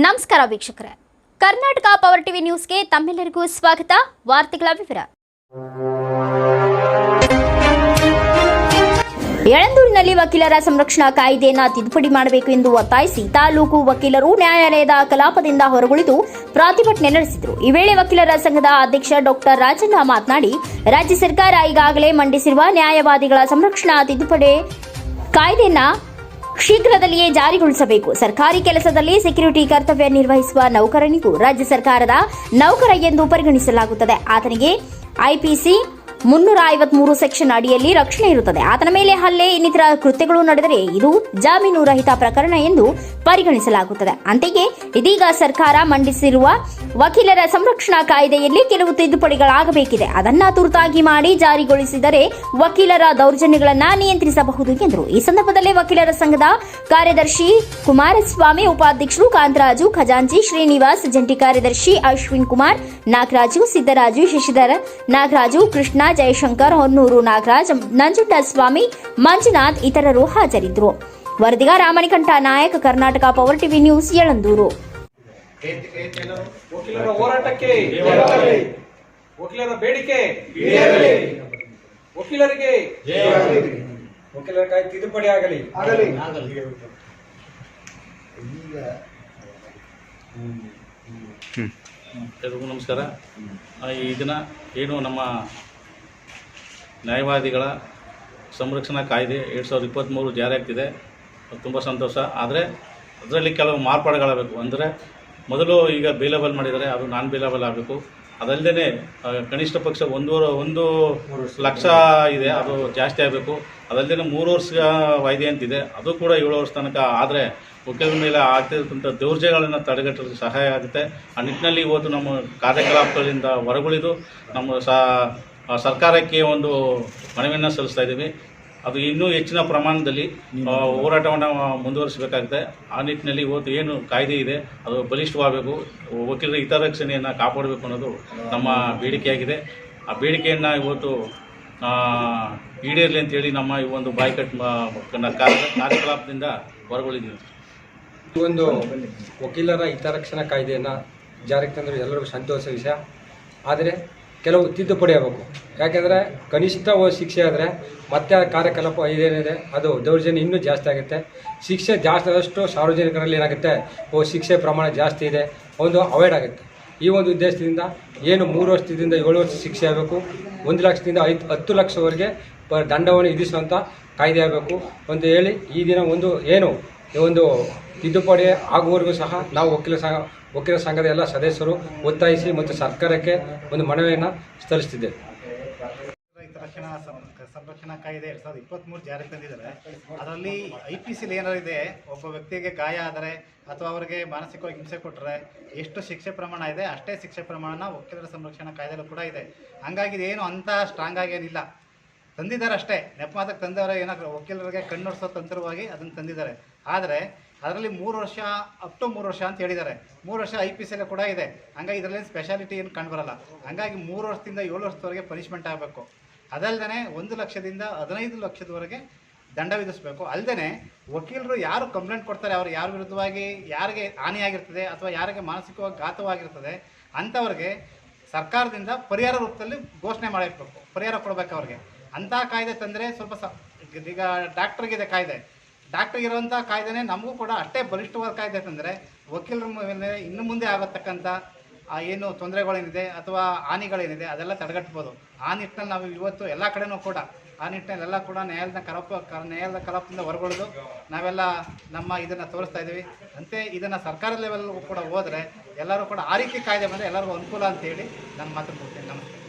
ನಮಸ್ಕಾರ ವೀಕ್ಷಕರೇ, Karnataka power TV ನ್ಯೂಸ್ಗೆ ತಮ್ಮೆಲ್ಲರಿಗೂ ಸ್ವಾಗತ. ವಾರ್ತೆಗಳ ವಿವರ. ಯಳಂದೂರಿನಲ್ಲಿ ವಕೀಲರ ಸಂರಕ್ಷಣಾ ಕಾಯ್ದೆಯನ್ನು ತಿದ್ದುಪಡಿ ಮಾಡಬೇಕು ಎಂದು ಒತ್ತಾಯಿಸಿ ತಾಲೂಕು ವಕೀಲರು ನ್ಯಾಯಾಲಯದ ಕಲಾಪದಿಂದ ಹೊರಗುಳಿದು ಪ್ರತಿಭಟನೆ ನಡೆಸಿದರು. ಈ ವೇಳೆ ವಕೀಲರ ಸಂಘದ ಅಧ್ಯಕ್ಷ ಡಾಕ್ಟರ್ ರಾಜಣ್ಣ ಮಾತನಾಡಿ, ರಾಜ್ಯ ಸರ್ಕಾರ ಈಗಾಗಲೇ ಮಂಡಿಸಿರುವ ನ್ಯಾಯವಾದಿಗಳ ಸಂರಕ್ಷಣಾ ತಿದ್ದುಪಡಿ ಕಾಯ್ದೆಯನ್ನು ಶೀಘ್ರದಲ್ಲಿಯೇ ಜಾರಿಗೊಳಿಸಬೇಕು. ಸರ್ಕಾರಿ ಕೆಲಸದಲ್ಲಿ ಸೆಕ್ಯೂರಿಟಿ ಕರ್ತವ್ಯ ನಿರ್ವಹಿಸುವ ನೌಕರನಿಗೂ ರಾಜ್ಯ ಸರ್ಕಾರದ ನೌಕರ ಎಂದು ಪರಿಗಣಿಸಲಾಗುತ್ತದೆ. ಆತನಿಗೆ ಐಪಿಸಿ 353 ಸೆಕ್ಷನ್ ಅಡಿಯಲ್ಲಿ ರಕ್ಷಣೆ ಇರುತ್ತದೆ. ಆತನ ಮೇಲೆ ಹಲ್ಲೆ ಇನ್ನಿತರ ಕೃತ್ಯಗಳು ನಡೆದರೆ ಇದು ಜಾಮೀನು ರಹಿತ ಪ್ರಕರಣ ಎಂದು ಪರಿಗಣಿಸಲಾಗುತ್ತದೆ. ಅಂತೆಯೇ ಇದೀಗ ಸರ್ಕಾರ ಮಂಡಿಸಿರುವ ವಕೀಲರ ಸಂರಕ್ಷಣಾ ಕಾಯ್ದೆಯಲ್ಲಿ ಕೆಲವು ತಿದ್ದುಪಡಿಗಳಾಗಬೇಕಿದೆ. ಅದನ್ನ ತುರ್ತಾಗಿ ಮಾಡಿ ಜಾರಿಗೊಳಿಸಿದರೆ ವಕೀಲರ ದೌರ್ಜನ್ಯಗಳನ್ನು ನಿಯಂತ್ರಿಸಬಹುದು ಎಂದರು. ಈ ಸಂದರ್ಭದಲ್ಲಿ ವಕೀಲರ ಸಂಘದ ಕಾರ್ಯದರ್ಶಿ ಕುಮಾರಸ್ವಾಮಿ, ಉಪಾಧ್ಯಕ್ಷರು ಕಾಂತರಾಜು, ಖಜಾಂಚಿ ಶ್ರೀನಿವಾಸ್, ಜಂಟಿ ಕಾರ್ಯದರ್ಶಿ ಅಶ್ವಿನ್ ಕುಮಾರ್, ನಾಗರಾಜು, ಸಿದ್ದರಾಜು, ಶಶಿಧರ, ನಾಗರಾಜು, ಕೃಷ್ಣ, ಜಯಶಂಕರ್, ಹೊನ್ನೂರು ನಾಗರಾಜ್, ನಂಜುಂಡಸ್ವಾಮಿ, ಮಂಜುನಾಥ್ ಇತರರು ಹಾಜರಿದ್ದರು. ವರದಿಗಾರ Ramanikantha Nayak, Karnataka power TV news, Yelandur. ವಕೀಲರ ಹೋರಾಟಕ್ಕೆ, ವಕೀಲರ ಬೇಡಿಕೆ, ವಕೀಲರಿಗೆ ವಕೀಲರ ಕಾಯ್ದೆ ತಿದ್ದುಪಡಿ ಆಗಲಿ. ಎಲ್ಲರಿಗೂ ನಮಸ್ಕಾರ. ಈ ದಿನ ಏನು ನಮ್ಮ ನ್ಯಾಯವಾದಿಗಳ ಸಂರಕ್ಷಣಾ ಕಾಯ್ದೆ 2023 ಜಾರಿ ಆಗ್ತಿದೆ, ತುಂಬ ಸಂತೋಷ. ಆದರೆ ಅದರಲ್ಲಿ ಕೆಲವು ಮಾರ್ಪಾಡುಗಳಾಗಬೇಕು. ಅಂದರೆ ಮೊದಲು ಈಗ ಬೇಲಬಲ್ ಮಾಡಿದರೆ ಅದು ನಾನ್ ಬೇಲಬಲ್ ಆಗಬೇಕು. ಅದಲ್ಲದೆ ಕನಿಷ್ಠ ಪಕ್ಷ 1 ಲಕ್ಷ ಇದೆ, ಅದು ಜಾಸ್ತಿ ಆಗಬೇಕು. ಅದಲ್ಲದೆ 3 ವರ್ಷ ವಾಯ್ದೆ ಅಂತಿದೆ, ಅದು ಕೂಡ 7 ವರ್ಷ ತನಕ. ಆದರೆ ವಕೀಲರ ಮೇಲೆ ಆಗ್ತಿರ್ತಕ್ಕಂಥ ದೌರ್ಜನ್ಯಗಳನ್ನು ತಡೆಗಟ್ಟಲು ಸಹಾಯ ಆಗುತ್ತೆ. ಆ ನಿಟ್ಟಿನಲ್ಲಿ ಇವತ್ತು ನಮ್ಮ ಕಾರ್ಯಕಲಾಪಗಳಿಂದ ಹೊರಗುಳಿದು ನಮ್ಮ ಸರ್ಕಾರಕ್ಕೆ ಒಂದು ಮನವಿಯನ್ನು ಸಲ್ಲಿಸ್ತಾ ಇದ್ದೀವಿ. ಅದು ಇನ್ನೂ ಹೆಚ್ಚಿನ ಪ್ರಮಾಣದಲ್ಲಿ ಹೋರಾಟವನ್ನು ಮುಂದುವರಿಸಬೇಕಾಗುತ್ತೆ. ಆ ನಿಟ್ಟಿನಲ್ಲಿ ಇವತ್ತು ಏನು ಕಾಯ್ದೆ ಇದೆ ಅದು ಬಲಿಷ್ಠವಾಗಬೇಕು, ವಕೀಲರ ಹಿತರಕ್ಷಣೆಯನ್ನು ಕಾಪಾಡಬೇಕು ಅನ್ನೋದು ನಮ್ಮ ಬೇಡಿಕೆಯಾಗಿದೆ. ಆ ಬೇಡಿಕೆಯನ್ನು ಇವತ್ತು ಈಡೇರಲಿ ಅಂತೇಳಿ ನಮ್ಮ ಈ ಒಂದು ಬಾಯ್ಕಟ್ ಕಾರ್ಯಕಲಾಪದಿಂದ ಹೊರಗುಳಿದ್ದೀವಿ. ಈ ಒಂದು ವಕೀಲರ ಹಿತರಕ್ಷಣಾ ಕಾಯ್ದೆಯನ್ನು ಜಾರಿಗೆ ತಂದರೆ ಎಲ್ಲರಿಗೂ ಸಂತೋಷ ವಿಷಯ. ಆದರೆ ಕೆಲವು ತಿದ್ದುಪಡಿ ಆಗಬೇಕು. ಯಾಕೆಂದರೆ ಕನಿಷ್ಠ ಶಿಕ್ಷೆ ಆದರೆ ಮತ್ತೆ ಕಾರ್ಯಕಲಾಪ ಇದೇನಿದೆ ಅದು ದೌರ್ಜನ್ಯ ಇನ್ನೂ ಜಾಸ್ತಿ ಆಗುತ್ತೆ. ಶಿಕ್ಷೆ ಜಾಸ್ತಿ ಆದಷ್ಟು ಸಾರ್ವಜನಿಕರಲ್ಲಿ ಏನಾಗುತ್ತೆ, ಶಿಕ್ಷೆ ಪ್ರಮಾಣ ಜಾಸ್ತಿ ಇದೆ, ಒಂದು ಅವಾಯ್ಡ್ ಆಗುತ್ತೆ. ಈ ಒಂದು ಉದ್ದೇಶದಿಂದ ಏನು 3 ವರ್ಷದಿಂದ 7 ವರ್ಷ ಶಿಕ್ಷೆ ಆಗಬೇಕು, 1 ಲಕ್ಷದಿಂದ 10 ಲಕ್ಷವರೆಗೆ ದಂಡವನ್ನು ವಿಧಿಸುವಂಥ ಕಾಯ್ದೆ ಆಗಬೇಕು ಅಂತ ಹೇಳಿ ಈ ದಿನ ಒಂದು ತಿದ್ದುಪಡಿ ಆಗುವವರೆಗೂ ಸಹ ನಾವು ವಕೀಲರ ಸಂಘದ ಎಲ್ಲ ಸದಸ್ಯರು ಒತ್ತಾಯಿಸಿ ಮತ್ತು ಸರ್ಕಾರಕ್ಕೆ ಒಂದು ಮನವಿಯನ್ನು ಸಲ್ಲಿಸುತ್ತಿದ್ದೇವೆ. ಸಂರಕ್ಷಣಾ ಕಾಯ್ದೆ 2023 ಜಾರಿಗೆ ತಂದಿದ್ದಾರೆ. ಅದರಲ್ಲಿ IPCಲಿ ಏನಾರಿದೆ, ಒಬ್ಬ ವ್ಯಕ್ತಿಗೆ ಗಾಯ ಆದರೆ ಅಥವಾ ಅವರಿಗೆ ಮಾನಸಿಕವಾಗಿ ಹಿಂಸೆ ಕೊಟ್ಟರೆ ಎಷ್ಟು ಶಿಕ್ಷೆ ಪ್ರಮಾಣ ಇದೆ ಅಷ್ಟೇ ಶಿಕ್ಷೆ ಪ್ರಮಾಣ ವಕೀಲರ ಸಂರಕ್ಷಣಾ ಕಾಯ್ದೆಯಲ್ಲೂ ಕೂಡ ಇದೆ. ಹಂಗಾಗಿ ಇದೇನು ಅಂತ ಸ್ಟ್ರಾಂಗ್ ಆಗೇನಿಲ್ಲ, ತಂದಿದ್ದಾರೆ ಅಷ್ಟೇ. ನೆಪಮಾತಕ್ಕೆ ತಂದವರೆ ಏನಾದರೂ ವಕೀಲರಿಗೆ ಕಣ್ಣೊಡಿಸೋ ತಂತ್ರವಾಗಿ ಅದನ್ನು ತಂದಿದ್ದಾರೆ. ಆದರೆ ಅದರಲ್ಲಿ 3 ವರ್ಷ ಅಪ್ ಟು 3 ವರ್ಷ ಅಂತ ಹೇಳಿದ್ದಾರೆ. 3 ವರ್ಷ IPCಲಿ ಕೂಡ ಇದೆ. ಹಂಗಾಗಿ ಇದರಲ್ಲಿ ಸ್ಪೆಷಾಲಿಟಿ ಏನು ಕಂಡುಬರಲ್ಲ. ಹಂಗಾಗಿ 3 ವರ್ಷದಿಂದ 7 ವರ್ಷದವರೆಗೆ ಪನಿಷ್ಮೆಂಟ್ ಆಗಬೇಕು. ಅದಲ್ಲದೆ 1 ಲಕ್ಷದಿಂದ 15 ಲಕ್ಷದವರೆಗೆ ದಂಡ ವಿಧಿಸಬೇಕು. ಅಲ್ಲದೆ ವಕೀಲರು ಯಾರು ಕಂಪ್ಲೇಂಟ್ ಕೊಡ್ತಾರೆ, ಅವರು ಯಾರ ವಿರುದ್ಧವಾಗಿ ಯಾರಿಗೆ ಹಾನಿಯಾಗಿರ್ತದೆ ಅಥವಾ ಯಾರಿಗೆ ಮಾನಸಿಕವಾಗಿ ಘಾತವಾಗಿರ್ತದೆ ಅಂಥವ್ರಿಗೆ ಸರ್ಕಾರದಿಂದ ಪರಿಹಾರ ರೂಪದಲ್ಲಿ ಘೋಷಣೆ ಮಾಡಿರ್ಬೇಕು, ಪರಿಹಾರ ಕೊಡಬೇಕು ಅವ್ರಿಗೆ. ಅಂಥ ಕಾಯ್ದೆ ತಂದರೆ ಸ್ವಲ್ಪ ಈಗ ಡಾಕ್ಟ್ರಿಗಿದೆ ಕಾಯ್ದೆ, ಡಾಕ್ಟ್ರಿಗಿರುವಂಥ ಕಾಯ್ದೆನೇ ನಮಗೂ ಕೂಡ ಅಷ್ಟೇ ಬಲಿಷ್ಠವಾದ ಕಾಯ್ದೆ ತಂದರೆ ವಕೀಲರ ಮೇಲೆ ಇನ್ನು ಮುಂದೆ ಆಗತಕ್ಕಂಥ ಏನು ತೊಂದರೆಗಳೇನಿದೆ ಅಥವಾ ಹಾನಿಗಳೇನಿದೆ ಅದೆಲ್ಲ ತಡೆಗಟ್ಬೋದು. ಆ ನಿಟ್ಟಿನಲ್ಲಿ ನಾವು ಇವತ್ತು ಎಲ್ಲ ಕಡೆನೂ ಕೂಡ ಎಲ್ಲ ಕೂಡ ನ್ಯಾಯಾಲಯದ ಕಲಾಪದಿಂದ ಹೊರಗೊಳ್ಳೋದು ನಾವೆಲ್ಲ ಇದನ್ನು ತೋರಿಸ್ತಾ ಇದ್ದೀವಿ. ಅಂತೆ ಇದನ್ನು ಸರ್ಕಾರದ ಲೆವೆಲ್ಗೂ ಕೂಡ ಹೋದರೆ ಎಲ್ಲರೂ ಕೂಡ ಆ ರೀತಿ ಕಾಯ್ದೆ ಬಂದರೆ ಎಲ್ಲರಿಗೂ ಅನುಕೂಲ ಅಂತೇಳಿ ನಾನು ಮಾತು ಮುಗಿಸ್ತೇನೆ. ನಮಸ್ತೆ.